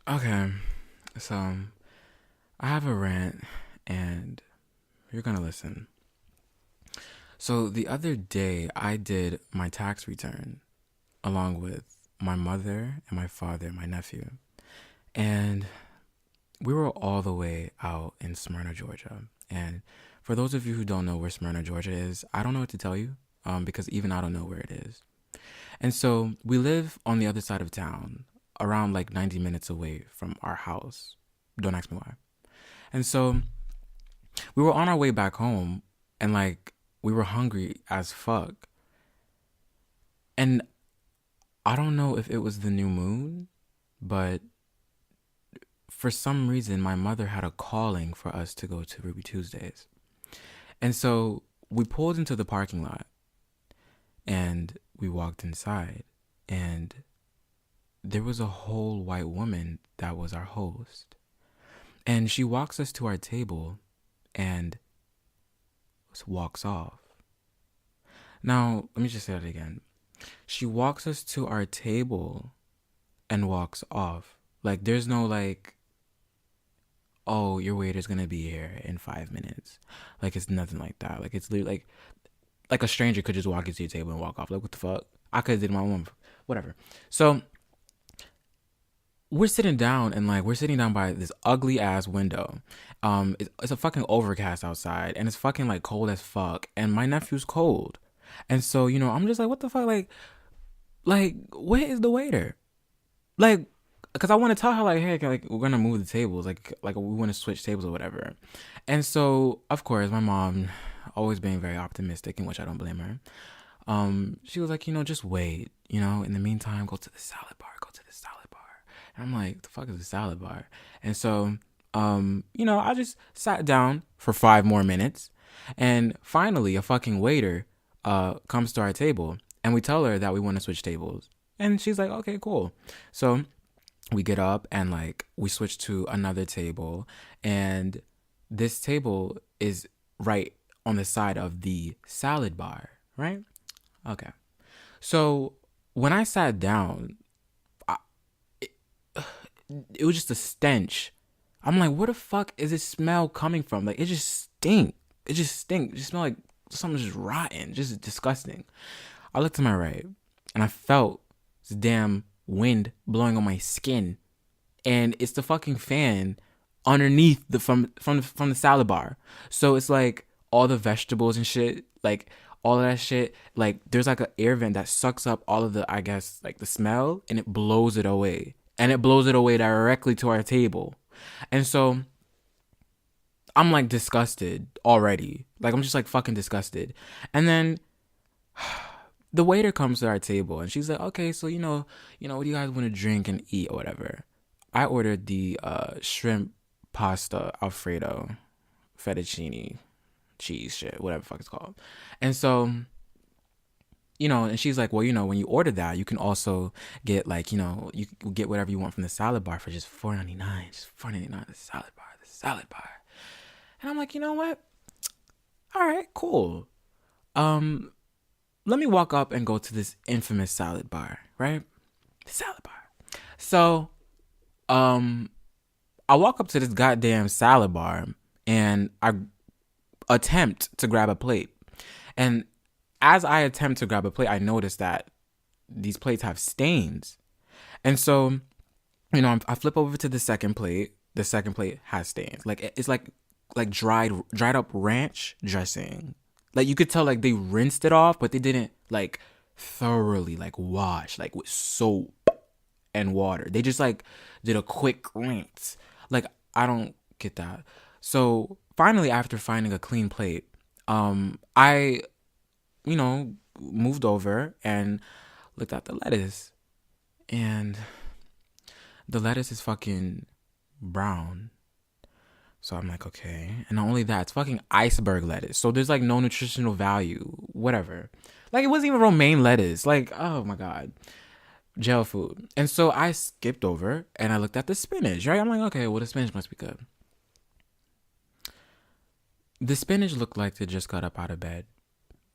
Okay, so I have a rant and you're gonna listen. So the other day I did my tax return along with my mother and my father and my nephew. And we were all the way out in Smyrna, Georgia. And for those of you who don't know where Smyrna, Georgia is, I don't know what to tell you because even I don't know where it is. And so we live on the other side of town, around like 90 minutes away from our house. Don't ask me why. And so we were on our way back home and like we were hungry as fuck. And I don't know if it was the new moon, but for some reason my mother had a calling for us to go to Ruby Tuesdays. And so we pulled into the parking lot and we walked inside and there was a whole white woman that was our host. And she walks us to our table and walks off. Now, let me just say that again. She walks us to our table and walks off. Like, there's no like, oh, your waiter's gonna be here in 5 minutes. Like, it's nothing like that. Like, it's literally like a stranger could just walk into your table and walk off. Like, what the fuck? I could have did my own, whatever. So we're sitting down and like we're sitting down by this ugly ass window. It's a fucking overcast outside and it's fucking like cold as fuck. And my nephew's cold, and so I'm just like, what the fuck, like where is the waiter? Like, because I want to tell her like, hey, like we're gonna move the tables, like we want to switch tables or whatever. And so of course my mom, always being very optimistic, in which I don't blame her. She was like, just wait. In the meantime, go to the salad bar. Go to the salad bar. And I'm like, the fuck is the salad bar? And so, I just sat down for 5 more minutes, and finally, a fucking waiter, comes to our table, and we tell her that we want to switch tables, and she's like, okay, cool. So we get up and like we switch to another table, and this table is right on the side of the salad bar, right? Okay. So when I sat down, I, it, it was just a stench. I'm like, where the fuck is this smell coming from? Like, it just stink. It just stink. It just smell like something's just rotten. Just disgusting. I looked to my right and I felt this damn wind blowing on my skin, and it's the fucking fan underneath the from the salad bar. So it's like all the vegetables and shit, like all of that shit. Like there's like an air vent that sucks up all of the, I guess, like the smell, and it blows it away, and it blows it away directly to our table. And so I'm like disgusted already. Like I'm just like fucking disgusted. And then the waiter comes to our table and she's like, okay, so what do you guys want to drink and eat or whatever? I ordered the shrimp pasta Alfredo fettuccine cheese shit, whatever the fuck it's called. And so, and she's like, well, when you order that, you can also get like, you can get whatever you want from the salad bar for just $4.99. Just $4.99, the salad bar, the salad bar. And I'm like, you know what? All right, cool. Um, Let me walk up and go to this infamous salad bar, right? The salad bar. So, um, I walk up to this goddamn salad bar and I attempt to grab a plate. And as I attempt to grab a plate, I notice that these plates have stains. And so, I flip over to the second plate. The second plate has stains. Like it's like dried up ranch dressing. Like you could tell like they rinsed it off, but they didn't like thoroughly like wash like with soap and water. They just like did a quick rinse. Like I don't get that. So finally, after finding a clean plate, I moved over and looked at the lettuce, and the lettuce is fucking brown. So I'm like, okay. And not only that, it's fucking iceberg lettuce. So there's like no nutritional value, whatever. Like it wasn't even romaine lettuce. Like, oh my God. Gel food. And so I skipped over and I looked at the spinach, right? I'm like, okay, well, the spinach must be good. The spinach looked like it just got up out of bed.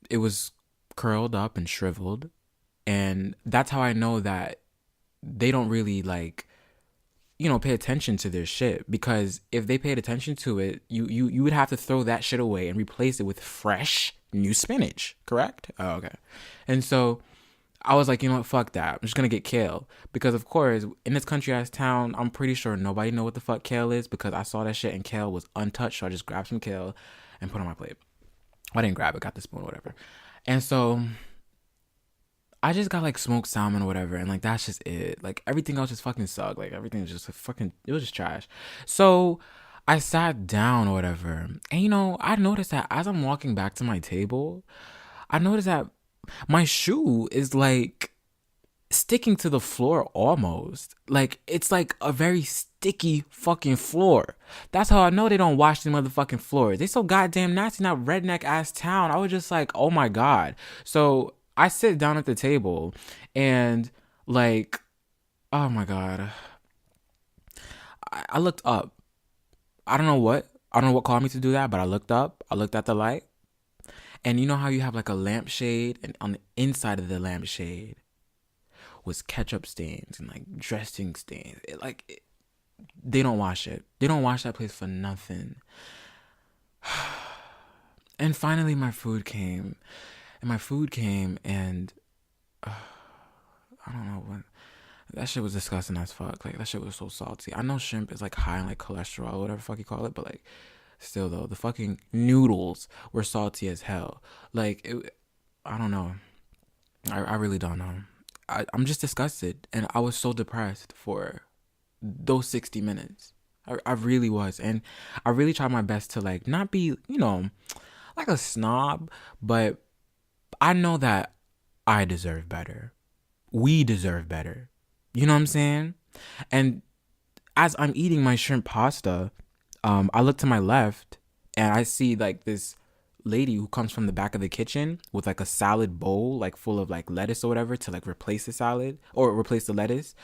It was curled up and shriveled. And that's how I know that they don't really like pay attention to their shit, because if they paid attention to it, you would have to throw that shit away and replace it with fresh new spinach, correct? Oh, okay. And so I was like, you know what, fuck that. I'm just gonna get kale, because of course in this country ass town, I'm pretty sure nobody know what the fuck kale is, because I saw that shit and kale was untouched. So I just grabbed some kale and put it on my plate. I didn't grab it, got the spoon, whatever. And so I just got like smoked salmon or whatever, and like that's just it. Like everything else just fucking sucked. Like everything was just fucking, it was just trash. So I sat down or whatever, and I noticed that as I'm walking back to my table, I noticed that my shoe is like sticking to the floor almost. Like it's like a very sticky fucking floor. That's how I know they don't wash the motherfucking floors. They so goddamn nasty, not redneck ass town. I was just like, oh my god. So I sit down at the table and like, oh my god. I looked up. I don't know what. I don't know what called me to do that, but I looked up. I looked at the light. And you know how you have like a lampshade, and on the inside of the lampshade was ketchup stains and like dressing stains. They don't wash it. They don't wash that place for nothing. And finally my food came. And I don't know what. That shit was disgusting as fuck. Like that shit was so salty. I know shrimp is like high in like cholesterol, whatever the fuck you call it, but like still though, the fucking noodles were salty as hell. Like I don't know. I really don't know. I'm just disgusted, and I was so depressed for those 60 minutes. I really was, and I really tried my best to like not be, like a snob, but I know that I deserve better. We deserve better. You know what I'm saying? And as I'm eating my shrimp pasta, I look to my left and I see like this lady who comes from the back of the kitchen with like a salad bowl like full of like lettuce or whatever to like replace the salad or replace the lettuce.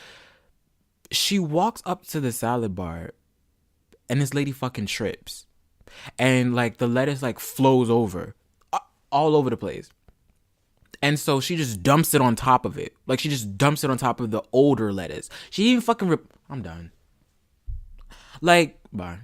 She walks up to the salad bar and this lady fucking trips. And like the lettuce like flows over all over the place. And so she just dumps it on top of it. Like she just dumps it on top of the older lettuce. She even fucking I'm done. Like, bye.